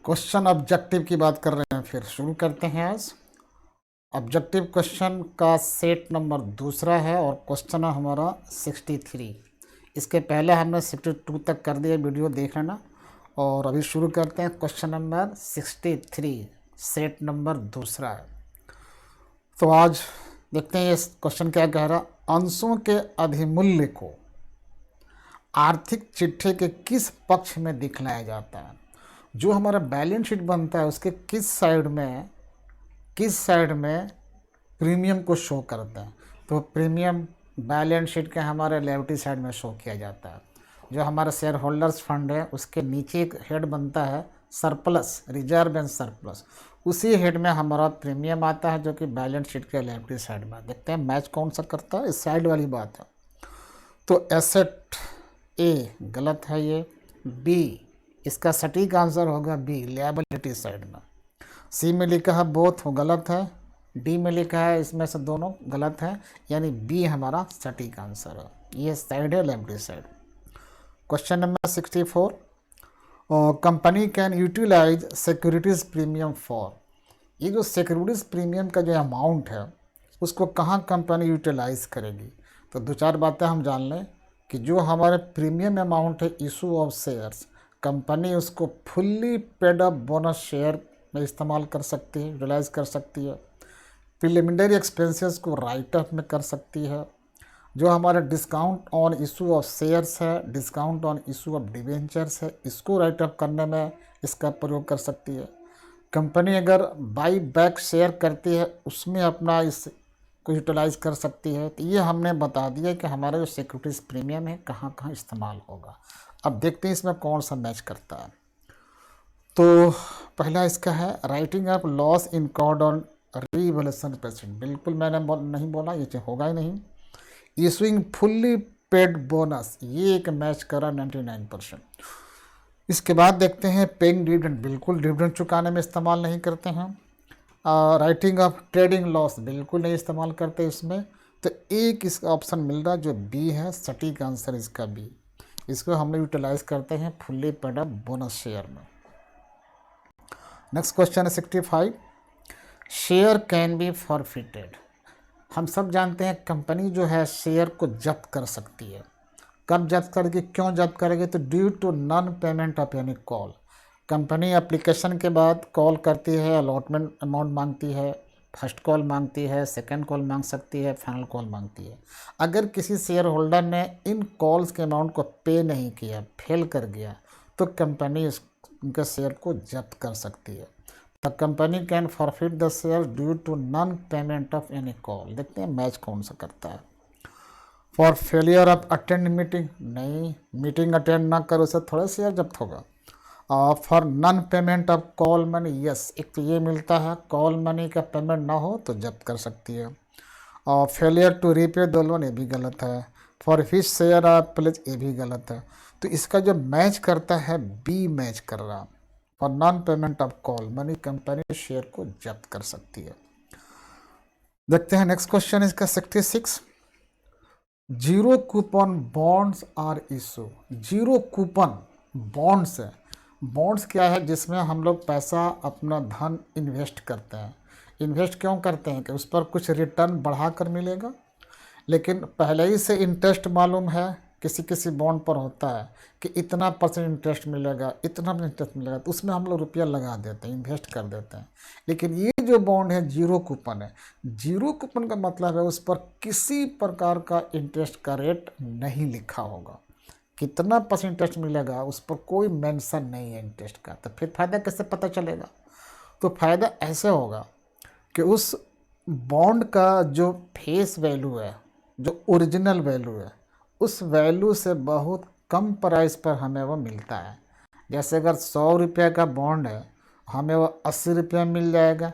Question objective की बात कर रहे हैं, फिर शुरू करते हैं। आज ऑब्जेक्टिव क्वेश्चन का सेट नंबर दूसरा है और क्वेश्चन है हमारा 63। इसके पहले हमने 62 तक कर दिया, वीडियो देख लेना। और अभी शुरू करते हैं क्वेश्चन नंबर 63, सेट नंबर दूसरा है। तो आज देखते हैं इस क्वेश्चन क्या कह रहा। अंशों के अधिमूल्य को आर्थिक चिट्ठे के किस पक्ष में दिखलाया जाता है? जो हमारा बैलेंस शीट बनता है उसके किस साइड में प्रीमियम को शो करते हैं? तो प्रीमियम बैलेंस शीट के हमारे लायबिलिटी साइड में शो किया जाता है। जो हमारा शेयर होल्डर्स फंड है उसके नीचे एक हेड बनता है सरप्लस, रिजर्व एंड सरप्लस। उसी हेड में हमारा प्रीमियम आता है जो कि बैलेंस शीट के लायबिलिटी साइड में। देखते हैं मैच कौन सा करता है, इस साइड वाली बात है। तो एसेट ए गलत है, ये बी इसका सटीक आंसर होगा बी, लायबिलिटी साइड में। सी में लिखा है बोथ, गलत है। डी में लिखा है इसमें से दोनों गलत है, यानी बी हमारा सटीक आंसर है। ये साइड है liability side. Question number 64, company can utilise securities premium for. ये जो सिक्योरिटीज प्रीमियम का जो अमाउंट है उसको कहाँ कंपनी यूटिलाइज करेगी? तो दो चार बातें हम जान लें कि जो हमारे प्रीमियम अमाउंट है इशू ऑफ शेयर्स, कंपनी उसको fully paid up bonus share में इस्तेमाल कर सकती है, यूटिलाइज कर सकती है। प्रिलिमिनरी एक्सपेंसेस को राइट ऑफ में कर सकती है। जो हमारा discount on issue of shares है, discount on issue of debentures है, इसको राइट ऑफ करने में इसका प्रयोग कर सकती है। कंपनी अगर बाई बैक शेयर करती है उसमें अपना इस को यूटिलाइज कर सकती है। तो ये हमने बता दिया कि हमारा जो सिक्योरिटीज प्रीमियम है कहाँ कहाँ इस्तेमाल होगा। अब देखते हैं इसमें कौन सा मैच करता है। तो पहला इसका है writing up loss incurred on revaluation present. बिल्कुल मैंने नहीं बोला, ये होगा ही नहीं। इशूइंग फुल्ली पेड बोनस, ये एक मैच करा 99%। इसके बाद देखते हैं पेइंग डिविडेंड, बिल्कुल डिविडेंड चुकाने में इस्तेमाल नहीं करते हैं। राइटिंग ऑफ ट्रेडिंग लॉस, बिल्कुल नहीं इस्तेमाल करते इसमें। तो एक इसका ऑप्शन मिल रहा जो बी है, सटीक आंसर इसका बी। इसको हम लोग यूटिलाइज करते हैं fully paid up bonus share में। नेक्स्ट क्वेश्चन है 65, शेयर कैन बी फॉरफिटेड। हम सब जानते हैं कंपनी जो है शेयर को जब्त कर सकती है। कब जब्त करेगी, क्यों जब्त करेगी? तो due to non payment of any call. Company application के बाद कॉल करती है, अलॉटमेंट अमाउंट मांगती है, फर्स्ट कॉल मांगती है, सेकंड कॉल मांग सकती है, फाइनल कॉल मांगती है। अगर किसी शेयर होल्डर ने इन कॉल्स के अमाउंट को पे नहीं किया, फेल कर गया, तो कंपनी उनके शेयर को जब्त कर सकती है। The company can forfeit the share due to non payment of any call. देखते हैं मैच कौन सा करता है। For failure of attend meeting, नहीं, मीटिंग अटेंड ना करो उससे थोड़ा शेयर जब्त होगा। For non payment of call money, yes, एक तो ये मिलता है, कॉल मनी का पेमेंट ना हो तो जब्त कर सकती है। और failure to repay the loan, ये भी गलत है। For fish share of pledge, ये भी गलत है। तो इसका जो मैच करता है बी मैच कर रहा। For non payment of call money company share को जब्त कर सकती है। देखते हैं नेक्स्ट क्वेश्चन इसका 66, zero coupon bonds are issue. Zero coupon bonds है। बॉन्ड्स क्या है? जिसमें हम लोग पैसा, अपना धन इन्वेस्ट करते हैं। इन्वेस्ट क्यों करते हैं? कि उस पर कुछ रिटर्न बढ़ाकर मिलेगा। लेकिन पहले ही से इंटरेस्ट मालूम है, किसी किसी बॉन्ड पर होता है कि इतना % इंटरेस्ट मिलेगा, इतना % इंटरेस्ट मिलेगा, तो उसमें हम लोग रुपया लगा देते हैं, इन्वेस्ट कर देते हैं। लेकिन ये जो बॉन्ड है जीरो कूपन है। जीरो कूपन का मतलब है उस पर किसी प्रकार का इंटरेस्ट का रेट नहीं लिखा होगा। कितना % इंटरेस्ट मिलेगा उस पर कोई मेंशन नहीं है इंटरेस्ट का। तो फिर फ़ायदा कैसे पता चलेगा? तो फ़ायदा ऐसे होगा कि उस बॉन्ड का जो फेस वैल्यू है, जो ओरिजिनल वैल्यू है, उस वैल्यू से बहुत कम प्राइस पर हमें वो मिलता है। जैसे अगर 100 रुपये का बॉन्ड है, हमें वो 80 रुपये मिल जाएगा,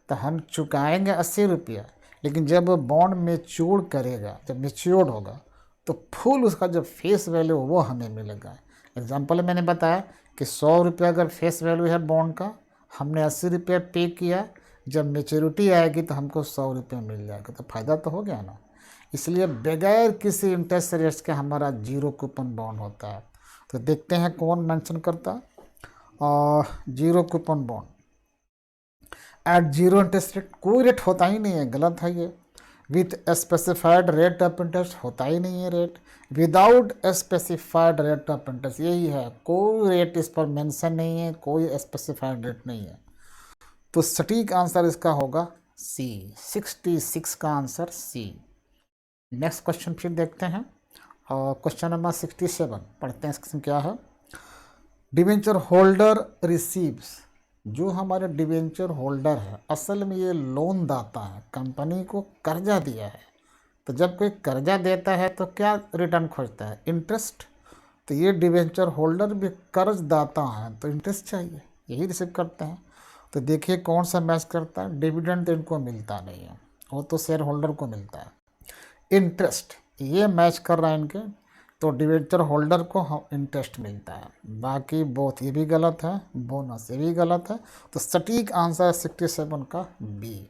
तो हम चुकाएंगे 80 रुपये। लेकिन जब वो बॉन्ड मेच्योर करेगा, जब मेच्योर होगा, तो फुल उसका जो फेस वैल्यू वो हमें मिलेगा। एग्जांपल मैंने बताया कि 100 रुपये अगर फेस वैल्यू है बॉन्ड का, हमने 80 रुपये पे किया, जब मेच्योरिटी आएगी तो हमको 100 रुपये मिल जाएगा। तो फ़ायदा तो हो गया ना। इसलिए बगैर किसी इंटरेस्ट रेट्स के हमारा जीरो कूपन बॉन्ड होता है। तो देखते हैं कौन मेंशन करता है। Zero coupon bond at zero interest rate, कोई रेट होता ही नहीं है, गलत है ये। With specified rate of interest, होता ही नहीं है rate. Without specified rate of interest, यही है, कोई रेट इस पर मेंशन नहीं है, कोई स्पेसिफाइड रेट नहीं है। तो सटीक आंसर इसका होगा सी, 66 का आंसर सी। नेक्स्ट क्वेश्चन फिर देखते हैं, और क्वेश्चन नंबर 67 पढ़ते हैं। इसमें क्या है, डिवेंचर होल्डर रिसीव्स, जो हमारे डिवेंचर होल्डर है असल में ये लोन दाता है, कंपनी को कर्जा दिया है। तो जब कोई कर्जा देता है तो क्या रिटर्न खोजता है, इंटरेस्ट। तो ये डिवेंचर होल्डर भी कर्ज दाता है तो इंटरेस्ट चाहिए, यही रिसीव करते हैं। तो देखिए कौन सा मैच करता है, डिविडेंड तो इनको मिलता नहीं है, वो तो शेयर होल्डर को मिलता है। इंटरेस्ट ये मैच कर रहा है इनके, तो डिवेंचर होल्डर को इंटरेस्ट मिलता है। बाकी बोथ ये भी गलत है, बोनस ये भी गलत है। तो सटीक आंसर 67 का बी।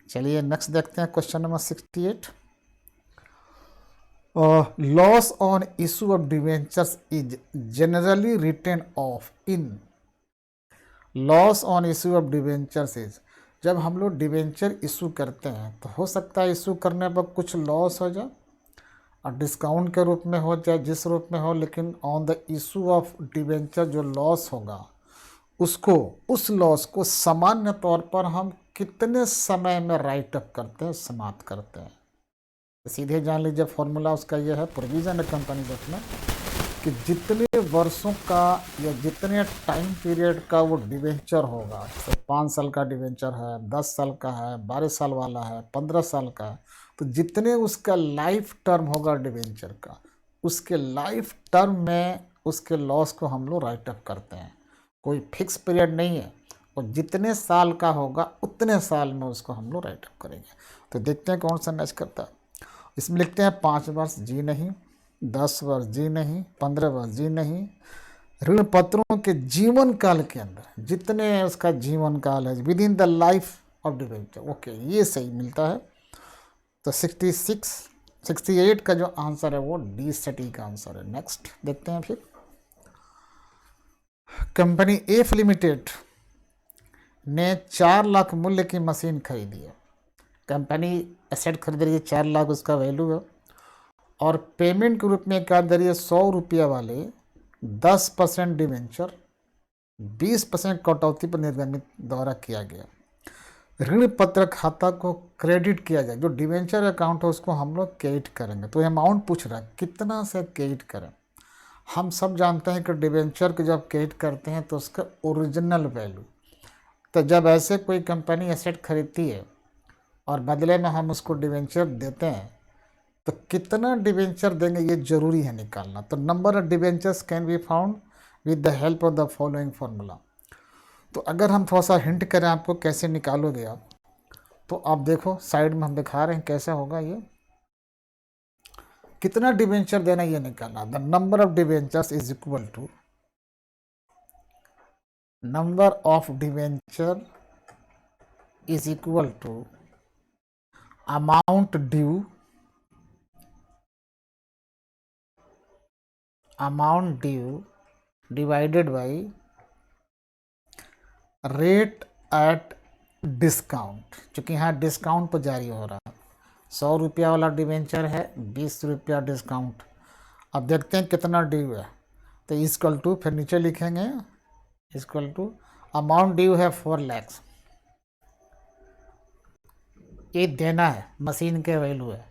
चलिए नेक्स्ट देखते हैं question number 68। Loss on issue of debentures is generally written off in, loss on issue of debentures is, जब हम लोग डिवेंचर इशू करते हैं तो हो सकता है इशू करने पर कुछ लॉस हो जाए और डिस्काउंट के रूप में हो जाए, जिस रूप में हो, लेकिन on the issue of debenture जो लॉस होगा उसको, उस लॉस को सामान्य तौर पर हम कितने समय में राइट अप करते हैं, समाप्त करते हैं। सीधे जान लीजिए फॉर्मूला उसका यह है, प्रोविजन कंपनी में कि जितने वर्षों का या जितने टाइम पीरियड का वो डिवेंचर होगा, तो 5 साल का डिवेंचर है, 10 साल का है, 12 साल वाला है, 15 साल का है, तो जितने उसका लाइफ टर्म होगा डिवेंचर का, उसके लाइफ टर्म में उसके लॉस को हम लोग राइट अप करते हैं। कोई फिक्स पीरियड नहीं है, और जितने साल का होगा उतने साल में उसको हम लोग राइट अप करेंगे। तो देखते हैं कौन सा मैच करता है। इसमें लिखते हैं 5 वर्ष जी नहीं, 10 वर्ष जी नहीं, 15 वर्ष जी नहीं। ऋण पत्रों के जीवन काल के अंदर जितने उसका जीवन काल है, with in the life of debenture, okay ये सही मिलता है। तो 68 का जो आंसर है वो डी सटीक का आंसर है। नेक्स्ट देखते हैं फिर, कंपनी एफ लिमिटेड ने 4 लाख मूल्य की मशीन खरीदी है। कंपनी एसेट खरीद रही है, 4 लाख उसका वैल्यू है, और पेमेंट के रूप में क्या दे रही है, 100 रुपया वाले 10% डिवेंचर 20% कटौती पर निर्गमित द्वारा किया गया। ऋण पत्र खाता को क्रेडिट किया जाए, जो डिवेंचर अकाउंट है उसको हम लोग क्रेडिट करेंगे। तो अमाउंट पूछ रहा है कितना से क्रेडिट करें। हम सब जानते हैं कि डिवेंचर को जब क्रेडिट करते हैं तो उसका ओरिजिनल वैल्यू, तो जब ऐसे कोई कंपनी एसेट खरीदती है और बदले में हम उसको डिवेंचर देते हैं तो कितना डिवेंचर देंगे ये जरूरी है निकालना। तो number of debentures can be found with the help of the following formula. तो अगर हम थोड़ा सा हिंट करें आपको कैसे निकालोगे आप, तो आप देखो साइड में हम दिखा रहे हैं कैसे होगा ये। कितना डिवेंचर देना ये निकालना। The number of debentures is equal to number of debenture is equal to amount due divided by rate at discount, चूँकि यहाँ डिस्काउंट पर जारी हो रहा है। 100 रुपया वाला डिवेंचर है, 20 रुपया डिस्काउंट। अब देखते हैं कितना ड्यू है। तो इक्वल टू, फिर नीचे लिखेंगे इक्वल टू अमाउंट ड्यू है 4 लाख, ये देना है, मशीन के वैल्यू है,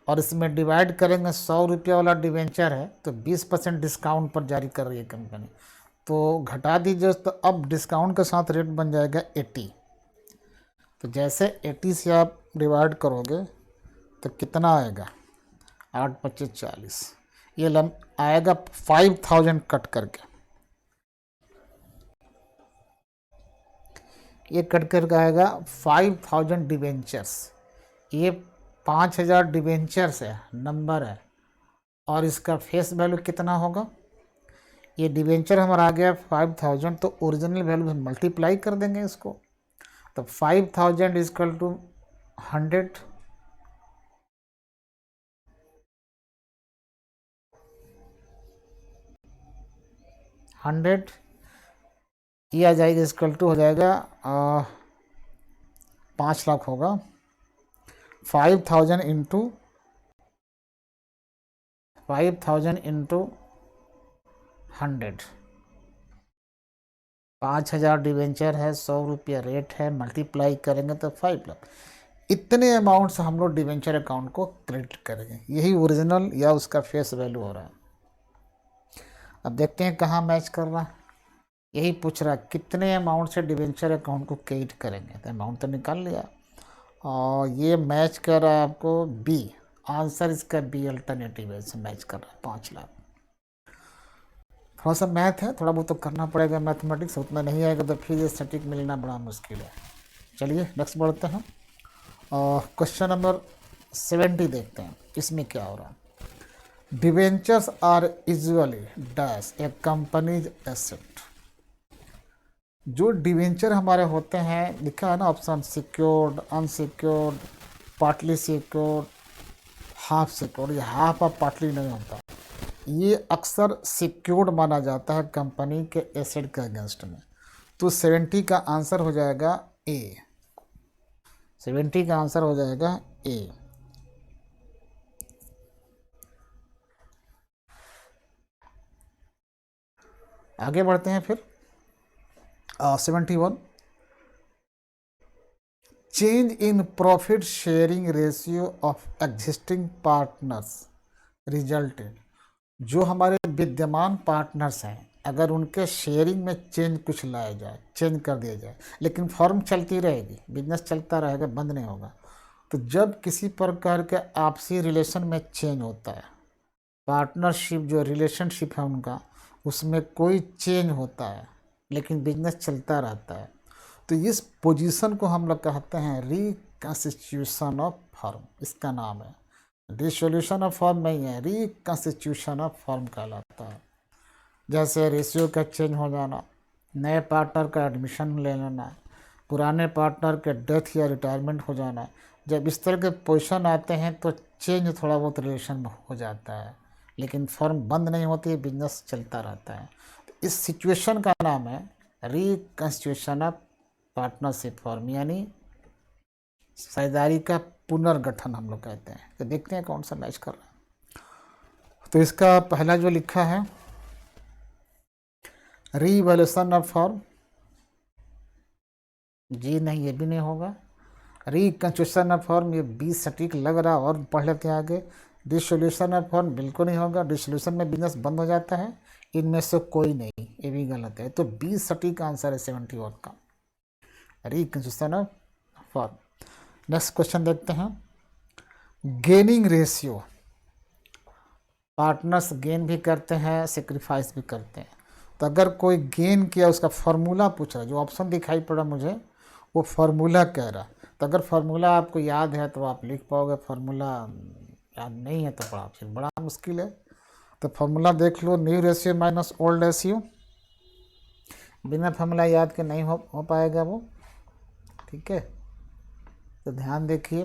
और इसमें डिवाइड करेंगे 100 रुपया वाला डिवेंचर है तो 20% डिस्काउंट पर जारी कर रही है कंपनी, तो घटा दीजिए। तो अब डिस्काउंट के साथ रेट बन जाएगा 80। तो जैसे 80 से आप डिवाइड करोगे तो कितना आएगा, 8 25 40, ये आएगा 5000 कट करके, ये कट करके आएगा 5000 डिवेंचर्स। ये 5000 डिवेंचर्स है, नंबर है, और इसका फेस वैल्यू कितना होगा, ये डिवेंचर हमारा आ गया 5000, तो ओरिजिनल वैल्यू हम मल्टीप्लाई कर देंगे इसको। तो 5000 इक्वल टू 100, ये आ जाएगी इक्वल टू हो जाएगा 5 लाख होगा 5,000 इंटू 100, 5,000 डिवेंचर है, 100 रुपया रेट है, मल्टीप्लाई करेंगे तो 5 लाख। इतने अमाउंट से हम लोग डिवेंचर अकाउंट को क्रेडिट करेंगे। यही ओरिजिनल या उसका फेस वैल्यू हो रहा है। अब देखते हैं कहाँ मैच कर रहा है। यही पूछ रहा है कितने अमाउंट से डिवेंचर अकाउंट को क्रेडिट करेंगे, तो अमाउंट तो निकाल लिया और ये मैच कर रहा है आपको बी। आंसर इसका बी अल्टरनेटिव है, इसे मैच कर रहा है 5 लाख। थोड़ा सा मैथ है, थोड़ा बहुत तो करना पड़ेगा मैथमेटिक्स, उतना नहीं आएगा तो फिर ये सटीक मिलना बड़ा मुश्किल है। चलिए नेक्स्ट बढ़ते हैं और क्वेश्चन नंबर 70 देखते हैं इसमें क्या हो रहा है। Debentures are usually dash a company's asset. जो डिवेंचर हमारे होते हैं, लिखा है ना option, secured, unsecured, partly secured, half secured. ये हाफ और पार्टली नहीं होता, ये अक्सर सिक्योर्ड माना जाता है कंपनी के एसेट के अगेंस्ट में। तो 70 का आंसर हो जाएगा ए। 70 का आंसर हो जाएगा ए। आगे बढ़ते हैं फिर 71, change in profit sharing ratio of existing partners resulted. जो हमारे विद्यमान पार्टनर्स हैं, अगर उनके शेयरिंग में चेंज कुछ लाया जाए, चेंज कर दिया जाए, लेकिन फर्म चलती रहेगी, बिजनेस चलता रहेगा, बंद नहीं होगा। तो जब किसी प्रकार के आपसी रिलेशन में चेंज होता है, पार्टनरशिप जो रिलेशनशिप है उनका, उसमें कोई चेंज होता है लेकिन बिजनेस चलता रहता है, तो इस पोजीशन को हम लोग कहते हैं रिकंस्टिट्यूशन ऑफ फर्म। इसका नाम है, डिसोल्यूशन ऑफ फर्म नहीं है, रिकंस्टिट्यूशन ऑफ फर्म कहलाता है। जैसे रेशियो का चेंज हो जाना, नए पार्टनर का एडमिशन ले लेना, पुराने पार्टनर के डेथ या रिटायरमेंट हो जाना, जब इस तरह के पोजीशन आते हैं तो चेंज थोड़ा बहुत रिलेशन में हो जाता है, लेकिन फर्म बंद नहीं होती, बिजनेस चलता रहता है। तो इस सिचुएशन का नाम है रिकंस्टिट्यूशन ऑफ पार्टनरशिप फर्म, यानी साझेदारी का पुनर्गठन हम लोग कहते हैं। तो देखते हैं कौन सा मैच कर रहा है। तो इसका पहला जो लिखा है रीवैल्यूएशन ऑफ फर्म, जी नहीं, ये भी नहीं होगा। रिकंस्ट्रक्शन ऑफ फर्म, ये बी सटीक लग रहा, और पढ़ लेते हैं आगे। डिसोल्यूशन ऑफ फर्म बिल्कुल नहीं होगा, डिसोल्यूशन में बिजनेस बंद हो जाता है, इनमें से कोई नहीं, ये भी गलत है। तो बी सटीक आंसर है 71 का, reconstruction of firm. Next question देखते हैं, गेनिंग रेशियो। पार्टनर्स गेन भी करते हैं, सेक्रीफाइस भी करते हैं। तो अगर कोई गेन किया, उसका फार्मूला पूछ रहा है, जो ऑप्शन दिखाई पड़ा मुझे वो फार्मूला कह रहा। तो अगर फार्मूला आपको याद है तो आप लिख पाओगे, फार्मूला याद नहीं है तो बड़ा फिर बड़ा मुश्किल है। तो फार्मूला देख लो, new ratio minus old ratio. बिना फार्मूला याद के नहीं हो पाएगा वो, ठीक है। तो ध्यान देखिए,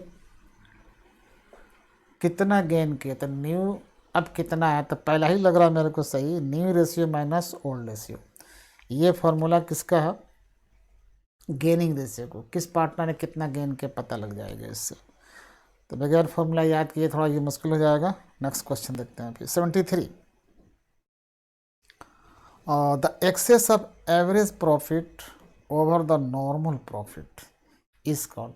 कितना गेन किया, तो न्यू, अब कितना है, तो पहला ही लग रहा है मेरे को सही, new ratio minus old ratio. ये फार्मूला किसका है, गेनिंग रेशियो को, किस पार्टनर ने कितना गेन किया पता लग जाएगा इससे। तो बगैर फार्मूला याद किए थोड़ा ये मुश्किल हो जाएगा। नेक्स्ट क्वेश्चन देखते हैं फिर 73, the excess of average profit over the normal profit is called.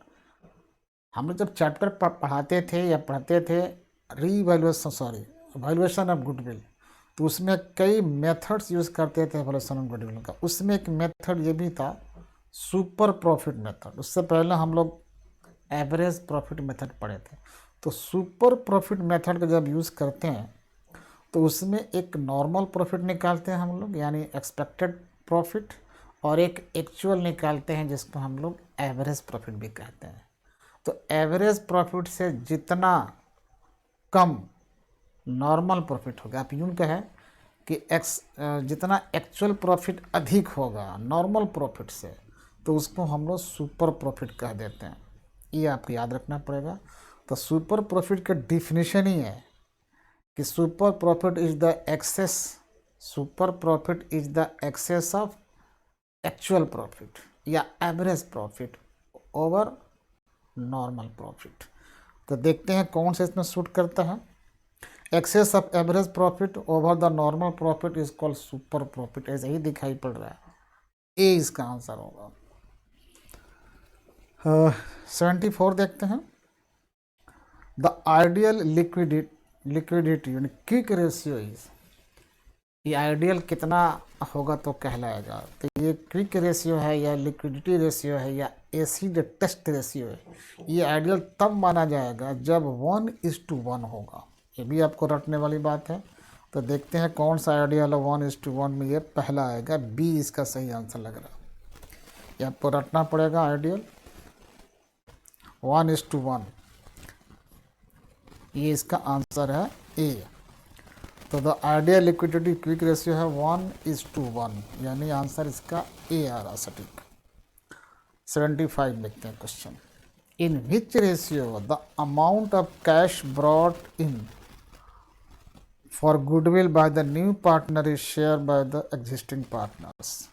हम लोग जब चैप्टर पढ़ाते थे या पढ़ते थे वैल्यूएशन ऑफ गुडविल, तो उसमें कई मेथड्स यूज़ करते थे वैल्यूएशन ऑफ गुडविल का। उसमें एक मेथड ये भी था, सुपर प्रॉफिट मेथड। उससे पहले हम लोग एवरेज प्रॉफिट मेथड पढ़े थे। तो सुपर प्रॉफिट मेथड का जब यूज़ करते हैं तो उसमें एक नॉर्मल प्रॉफिट निकालते हैं हम लोग, यानी एक्सपेक्टेड प्रॉफिट, और एक एक्चुअल निकालते हैं जिसको हम लोग एवरेज प्रॉफिट भी कहते हैं। तो एवरेज प्रॉफिट से जितना कम नॉर्मल प्रॉफिट होगा, आप यूँ कहें कि जितना एक्चुअल प्रॉफिट अधिक होगा नॉर्मल प्रॉफिट से, तो उसको हम लोग सुपर प्रॉफिट कह देते हैं। ये आपको याद रखना पड़ेगा। तो सुपर प्रॉफिट का डिफिनीशन ही है कि super profit is the excess of actual profit या average profit over normal profit. तो देखते हैं कौन सा इसमें सूट करता है। Excess of average profit over the normal profit is called super profit, ऐसे ही दिखाई पड़ रहा है। ए इसका आंसर होगा। 74 देखते हैं। द आइडियल लिक्विडिटी यानी क्विक रेशियो इज, ये आइडियल कितना होगा तो कहलाएगा। तो ये क्विक रेशियो है या लिक्विडिटी रेशियो है या एसिड टेस्ट रेशियो है, ये आइडियल तब माना जाएगा जब 1:1 होगा। ये भी आपको रटने वाली बात है। तो देखते हैं कौन सा आइडियल है 1:1 में। ये पहला आएगा, बी इसका सही आंसर लग रहा है। ये आपको रटना पड़ेगा आइडियल 1:1, ये इसका आंसर है ए। तो the ideal liquidity quick ratio है 1:1, यानी आंसर इसका ए आ रहा सटीक। 75 लिखते हैं question. In which ratio the amount of cash brought in for goodwill by the new partner is share by the existing partners.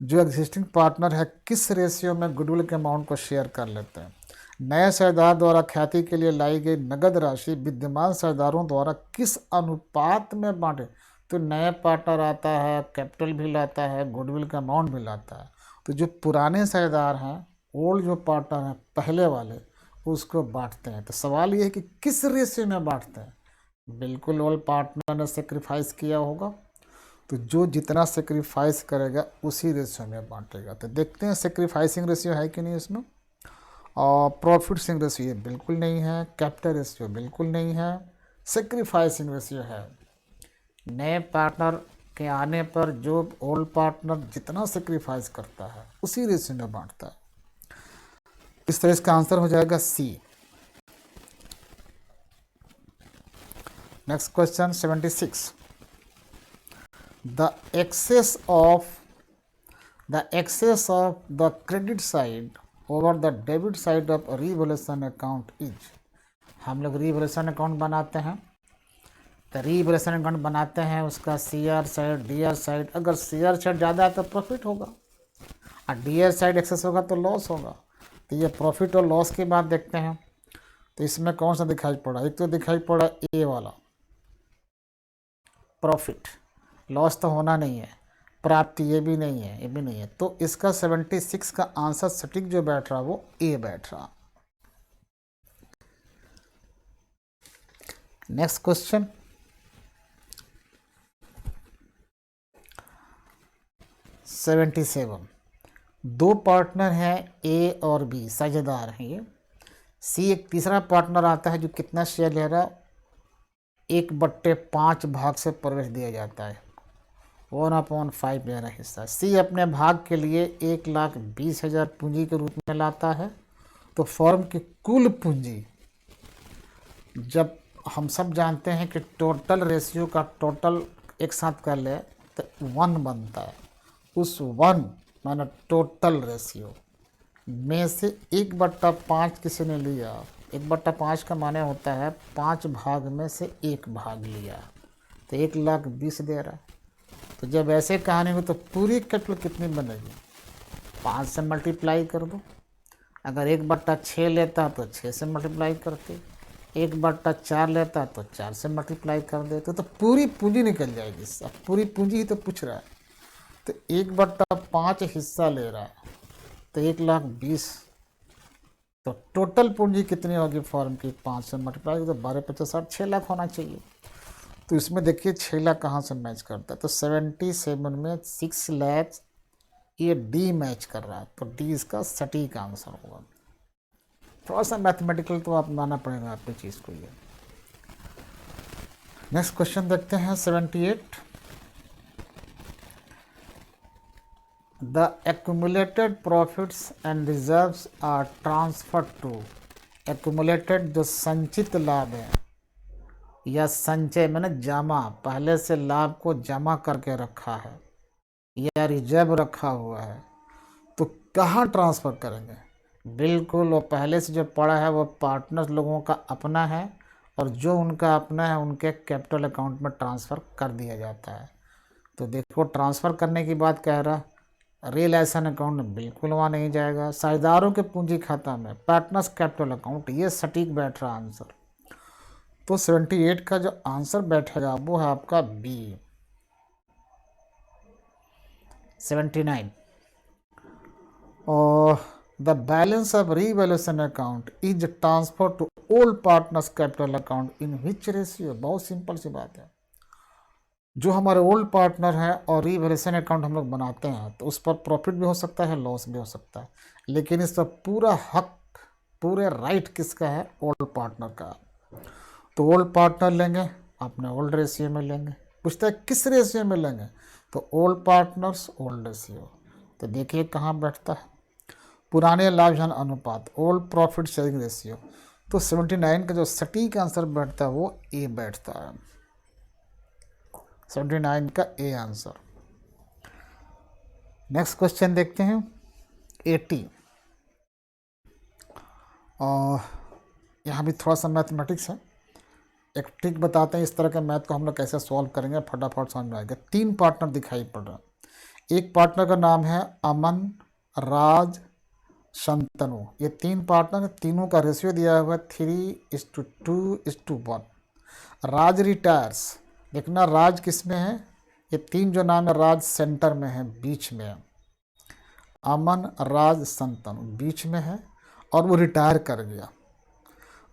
जो एग्जिस्टिंग पार्टनर है किस रेशियो में गुडविल के अमाउंट को शेयर कर लेते हैं। नए शेयरदार द्वारा ख्याति के लिए लाई गई नगद राशि विद्यमान शेयरदारों द्वारा किस अनुपात में बांटे। तो नए पार्टनर आता है, कैपिटल भी लाता है, गुडविल का अमाउंट भी लाता है। तो जो पुराने शेयरदार हैं, ओल्ड जो पार्टनर हैं पहले वाले, उसको बांटते हैं। तो सवाल ये है कि किस रेशियो में बांटते हैं। बिल्कुल ओल्ड पार्टनर ने सेक्रीफाइस किया होगा, तो जो जितना सेक्रीफाइस करेगा उसी रेशियो में बांटेगा। तो देखते हैं सेक्रीफाइसिंग रेशियो है कि नहीं इसमें। और प्रॉफिट सिंग रेशियो बिल्कुल नहीं है, कैपिटल रेशियो बिल्कुल नहीं है, सेक्रीफाइसिंग रेशियो है। नए पार्टनर के आने पर जो ओल्ड पार्टनर जितना सेक्रीफाइस करता है उसी रेशियो में बांटता है। इस तरह इसका आंसर हो जाएगा C. Next question 76। The excess of the credit side over the debit side of revolution account is. हम लोग रिवोल्यूशन अकाउंट बनाते हैं, तो रिवोल्यूशन अकाउंट बनाते हैं उसका CR साइड DR साइड। अगर CR साइड ज़्यादा है तो प्रॉफिट होगा और DR साइड एक्सेस होगा तो लॉस होगा। तो ये प्रॉफिट और लॉस की बात देखते हैं। तो इसमें कौन सा दिखाई पड़ा। एक तो दिखाई पड़ा ए वाला प्रॉफिट, लॉस तो होना नहीं है, प्राप्ति ये भी नहीं है, ये भी नहीं है। तो इसका 76 का आंसर सटीक जो बैठ रहा वो ए बैठ रहा। Next question 77। दो पार्टनर हैं ए और बी, साझेदार हैं ये। सी एक तीसरा पार्टनर आता है जो कितना शेयर ले रहा, 1/5 भाग से प्रवेश दिया जाता है, 1/5 ले रहा हिस्सा। सी अपने भाग के लिए 1,20,000 पूंजी के रूप में लाता है। तो फर्म की कुल पूंजी, जब हम सब जानते हैं कि टोटल रेशियो का टोटल एक साथ कर ले तो 1 बनता है। उस 1 माना टोटल रेशियो में से 1/5 किसी ने लिया। 1/5 का माने होता है 5 भाग में से 1 भाग लिया, तो 1,20,000 दे रहा। तो जब ऐसे कहानी हो तो पूरी कैपिटल कितनी बनेगी, 5 से मल्टीप्लाई कर दो। अगर 1/6 लेता तो 6 से मल्टीप्लाई करते, 1/4 लेता तो 4 से मल्टीप्लाई कर देते, तो पूरी पूंजी निकल जाएगी। अब पूरी पूंजी ही तो पूछ रहा है। तो 1/5 हिस्सा ले रहा है तो 1,20,000। तो टोटल पूंजी कितनी होगी फर्म की, 5 से मल्टीप्लाई तो 12×5 = 6 लाख होना चाहिए। तो इसमें देखिए 6 लाख कहाँ से मैच करता है। तो 77 में 6 लाख ये डी मैच कर रहा है, तो डी इसका सटीक आंसर होगा। थोड़ा सा मैथमेटिकल तो आप मानना पड़ेगा आपकी चीज़ को ये। नेक्स्ट क्वेश्चन देखते हैं 78। The accumulated profits and reserves are transferred to. Accumulated जो संचित लाभ है या संचय मैंने जमा, पहले से लाभ को जमा करके रखा है या रिजर्व रखा हुआ है, तो कहाँ ट्रांसफ़र करेंगे। बिल्कुल वो पहले से जो पड़ा है वो पार्टनर्स लोगों का अपना है, और जो उनका अपना है उनके कैपिटल अकाउंट में ट्रांसफ़र कर दिया जाता है। तो देखो ट्रांसफ़र करने की बात कह रहा, रियलाइजेशन अकाउंट बिल्कुल वहाँ नहीं जाएगा। साझेदारों के पूंजी खाता में पार्टनर्स कैपिटल अकाउंट, ये सटीक बैठ रहा आंसर। तो 78 का जो आंसर बैठेगा वो है आपका बी। 79 और the balance of revaluation account is transfer to old partners capital account in which ratio. बहुत सिंपल सी बात है, जो हमारे ओल्ड पार्टनर हैं और रीवैल्यूएशन अकाउंट हम लोग बनाते हैं तो उस पर प्रॉफिट भी हो सकता है, लॉस भी हो सकता है, लेकिन इस पर पूरा हक, पूरे राइट किसका है? ओल्ड पार्टनर का। तो ओल्ड पार्टनर लेंगे, अपने ओल्ड रेशियो में लेंगे। पूछता है किस रेशियो में लेंगे, तो ओल्ड पार्टनर्स ओल्ड रेशियो। तो देखिए कहाँ बैठता है, पुराने लाभजन अनुपात, ओल्ड प्रॉफिट शेयरिंग रेशियो। तो 79 का जो सटीक आंसर बैठता है वो ए बैठता है। 79 का ए आंसर। नेक्स्ट क्वेश्चन देखते हैं 80। और यहाँ भी थोड़ा सा मैथमेटिक्स है, एक ट्रिक बताते हैं इस तरह के मैथ को हम लोग कैसे सॉल्व करेंगे, फटाफट समझ में आएगा। 3 पार्टनर दिखाई पड़ रहा है। एक पार्टनर का नाम है अमन, राज, शंतनु। ये 3 पार्टनर, तीनों का रेशियो दिया हुआ है 3:2:1। राज रिटायर्स, देखना राज किस में है, ये 3 जो नाम है राज सेंटर में है, बीच में है। अमन, राज, शंतनु बीच में है और वो रिटायर कर गया।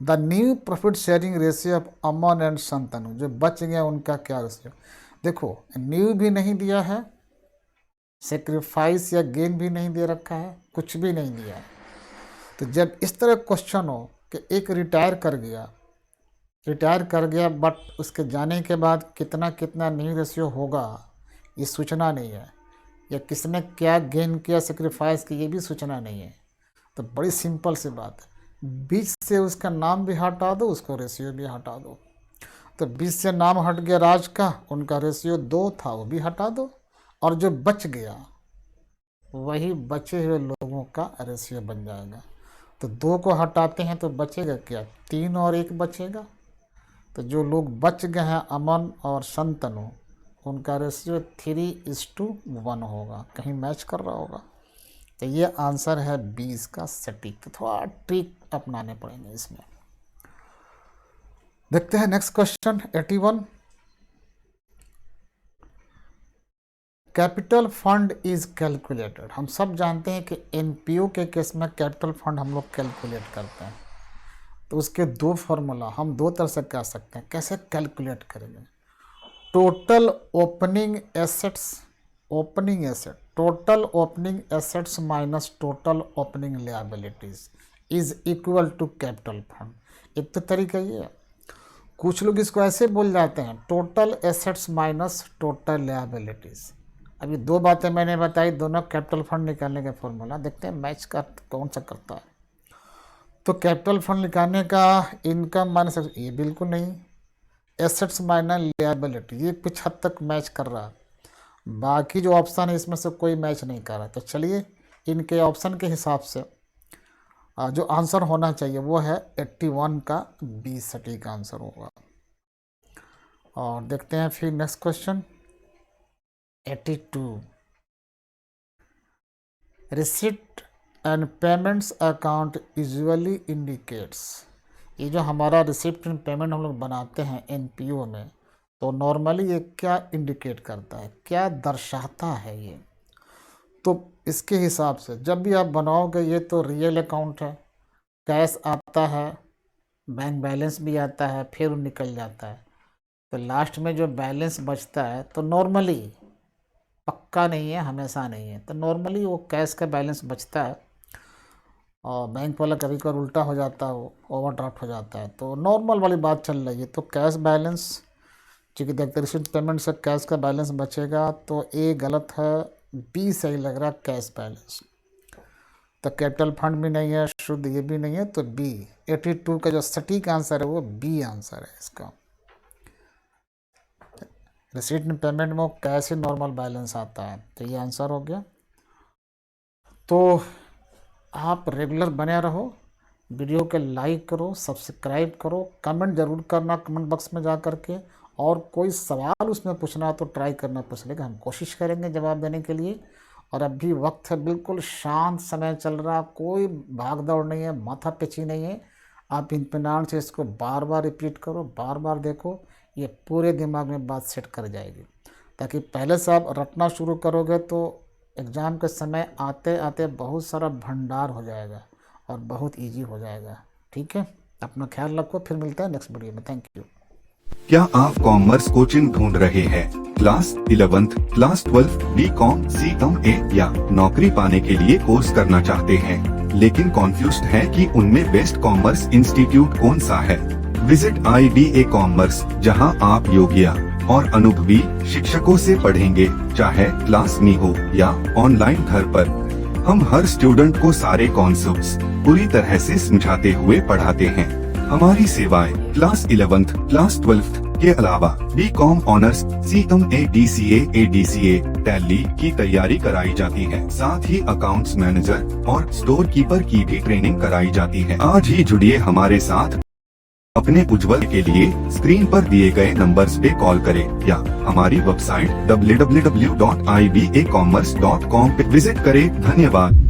The new profit sharing ratio of Aman and Shantanu, जो बच गया उनका क्या रेशियो। देखो न्यू भी नहीं दिया है, सेक्रीफाइस या गेन भी नहीं दे रखा है, कुछ भी नहीं दिया है। तो जब इस तरह क्वेश्चन हो कि एक रिटायर कर गया बट उसके जाने के बाद कितना कितना न्यू रेशियो होगा ये सूचना नहीं है, या किसने क्या गेन किया, सेक्रीफाइस की, ये भी सूचना नहीं है। तो बड़ी सिंपल सी बात है, बीच से उसका नाम भी हटा दो, उसको रेशियो भी हटा दो। तो बीच से नाम हट गया राज का, उनका रेशियो 2 था, वो भी हटा दो, और जो बच गया वही बचे हुए लोगों का रेशियो बन जाएगा। तो 2 को हटाते हैं तो बचेगा क्या, 3 और 1 बचेगा। तो जो लोग बच गए हैं अमन और शंतनु, उनका रेशियो 3:1 होगा, कहीं मैच कर रहा होगा। तो ये आंसर है 20 का सटीक। तो थोड़ा ट्रिक अपनाने पड़ेंगे इसमें। देखते हैं next question 81। Capital fund is calculated. हम सब जानते हैं कि एनपीओ के केस में कैपिटल फंड हम लोग कैलकुलेट करते हैं, तो उसके 2 फॉर्मूला हम 2 तरह से कह सकते हैं। कैसे कैलकुलेट करेंगे? Total opening assets, total opening assets minus total opening liabilities is equal to capital fund. एक तो तरीका ये है, कुछ लोग इसको ऐसे बोल जाते हैं, total assets minus total liabilities. अभी 2 बातें मैंने बताई, दोनों कैपिटल फंड निकालने का फॉर्मूला। देखते हैं मैच का कौन सा करता है। तो कैपिटल फंड निकालने का इनकम माइनस, ये बिल्कुल नहीं, एसेट्स माइनस लायबिलिटी, ये कुछ हद तक मैच कर रहा है। बाकी जो ऑप्शन है इसमें से कोई मैच नहीं कर रहा। तो चलिए इनके ऑप्शन के हिसाब से जो आंसर होना चाहिए वो है 81 का बी सटीक आंसर होगा। और देखते हैं फिर next question 82। Receipt and payments account usually indicates. ये जो हमारा रिसिप्ट एंड पेमेंट हम लोग बनाते हैं एनपीओ में, तो नॉर्मली ये क्या इंडिकेट करता है, क्या दर्शाता है ये। तो इसके हिसाब से जब भी आप बनाओगे, ये तो रियल अकाउंट है, कैश आता है, बैंक बैलेंस भी आता है, फिर निकल जाता है। तो लास्ट में जो बैलेंस बचता है तो नॉर्मली, पक्का नहीं है, हमेशा नहीं है, तो नॉर्मली वो कैश का बैलेंस बचता है। और बैंक वाला कभी कभी उल्टा हो जाता है, वो ओवरड्राफ्ट हो जाता है। तो नॉर्मल वाली बात चल रही है। तो कैश बैलेंस, चूँकि देखते रिसिप्ट पेमेंट से कैश का बैलेंस बचेगा, तो ए गलत है, बी सही लग रहा है, कैश बैलेंस। तो कैपिटल फंड भी नहीं है, शुद्ध ये भी नहीं है, तो बी 82 का जो सटीक आंसर है वो बी आंसर है इसका। रिसीट एंड पेमेंट में कैश ही नॉर्मल बैलेंस आता है, तो ये आंसर हो गया। तो आप रेगुलर बने रहो, वीडियो के लाइक करो, सब्सक्राइब करो, कमेंट ज़रूर करना कमेंट बॉक्स में जा कर के, और कोई सवाल उसमें पूछना तो ट्राई करना पूछ लेगा, हम कोशिश करेंगे जवाब देने के लिए। और अभी वक्त है, बिल्कुल शांत समय चल रहा, कोई भाग दौड़ नहीं है, माथा पिची नहीं है। आप इत्मीनान से इसको बार बार रिपीट करो, बार बार देखो, ये पूरे दिमाग में बात सेट कर जाएगी। ताकि पहले से आप रटना शुरू करोगे तो एग्ज़ाम के समय आते आते बहुत सारा भंडार हो जाएगा और बहुत इजी हो जाएगा। ठीक है, अपना ख्याल रखो, फिर मिलते हैं नेक्स्ट वीडियो में। Thank you. क्या आप कॉमर्स कोचिंग ढूंढ रहे हैं? Class 11th, class 12, BCom, CMA या नौकरी पाने के लिए कोर्स करना चाहते हैं, लेकिन कॉन्फ्यूज्ड है कि उनमें बेस्ट कॉमर्स इंस्टीट्यूट कौन सा है? विजिट IDA कॉमर्स, जहां आप योग्य और अनुभवी शिक्षकों से पढ़ेंगे, चाहे क्लास में हो या ऑनलाइन घर पर। हम हर स्टूडेंट को सारे कॉन्सेप्ट्स पूरी तरह से समझाते हुए पढ़ाते हैं। हमारी सेवाएं क्लास 11th, क्लास 12th के अलावा BCom honours, CMA, DCA, ADCA, tally की तैयारी कराई जाती है। साथ ही अकाउंट्स मैनेजर और स्टोर कीपर की भी ट्रेनिंग कराई जाती है। आज ही जुड़िए हमारे साथ। अपने उज्जवल के लिए स्क्रीन पर दिए गए नंबर्स पे कॉल करें या हमारी वेबसाइट www.ibacommerce.com पे विजिट करें। धन्यवाद।